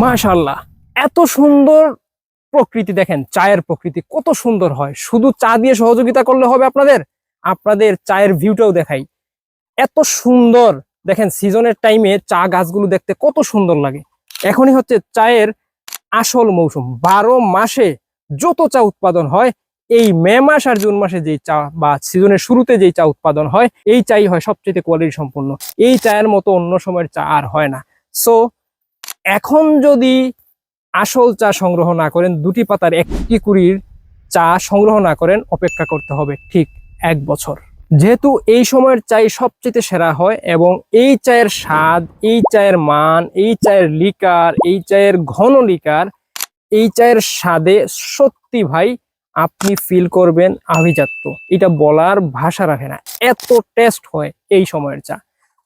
মাশাআল্লাহ, এত সুন্দর প্রকৃতি দেখেন, চায়ের প্রকৃতি কত সুন্দর হয়। শুধু চা দিয়ে সহযোগিতা করলে হবে আপনাদের, আপনাদের চায়ের ভিউটাও দেখাই। এত সুন্দর দেখেন, সিজনের টাইমে চা গাছগুলো দেখতে কত সুন্দর লাগে। এখনই হচ্ছে চায়ের আসল মৌসুম। 12 মাসে যত চা উৎপাদন হয়, এই মে মাস আর জুন মাসে যেই চা বা সিজনের শুরুতে যেই চা উৎপাদন হয়, এই চাই হয় সবচেয়ে কোয়ালিটি সম্পন্ন। এই চায়ের মতো অন্য সময়ের চা আর হয় না। সো এখন যদি আসল চা সংগ্রহ না করেন, দুটি পাতার একটি কুড়ির চা সংগ্রহ না করেন, অপেক্ষা করতে হবে ঠিক 1 বছর। যেহেতু এই সময়ের চাই সবচেয়ে সেরা হয় এবং এই চায়ের স্বাদ, এই চায়ের মান, এই চায়ের লিকার, এই চায়ের ঘন লিকার, এই চায়ের স্বাদে সত্যি ভাই আপনি ফিল করবেন আভিজাত্য। এটা বলার ভাষা রাখে না, এত টেস্ট হয় এই সময়ের চা।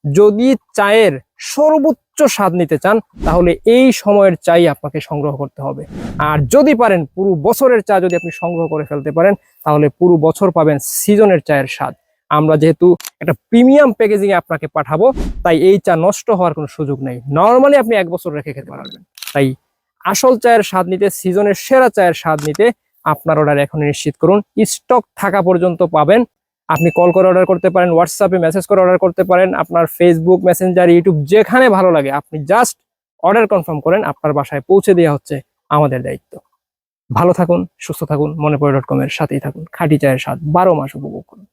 যদি চায়ের সর্বোচ্চ স্বাদ নিতে চান, তাহলে এই সময়ের চাই আপনাকে সংগ্রহ করতে হবে। আর যদি পারেন পুরো বছরের চা যদি আপনি সংগ্রহ করে ফেলতে পারেন, তাহলে পুরো বছর পাবেন সিজনের চায়ের স্বাদ। আমরা যেহেতু একটা প্রিমিয়াম প্যাকেজিং এ আপনাকে পাঠাবো, তাই এই চা নষ্ট হওয়ার কোনো সুযোগ নেই। নরমালি আপনি 1 বছর রেখে খেতে পারবেন। তাই আসল চায়ের স্বাদ নিতে, সিজনের সেরা চায়ের স্বাদ নিতে আপনার অর্ডার এখন নিশ্চিত করুন। স্টক থাকা পর্যন্ত পাবেন। আপনি কল করে অর্ডার করতে পারেন, হোয়াটসঅ্যাপে মেসেজ করে অর্ডার করতে পারেন, আপনার ফেসবুক, মেসেঞ্জার, ইউটিউব যেখানে ভালো লাগে আপনি জাস্ট অর্ডার কনফার্ম করেন, আপনার বাসায় পৌঁছে দেওয়া হচ্ছে আমাদের দায়িত্ব। ভালো থাকুন, সুস্থ থাকুন, মনেপড়ে.com এর সাথেই থাকুন। খাঁটি চায়ের স্বাদ 12 মাস উপভোগ করুন।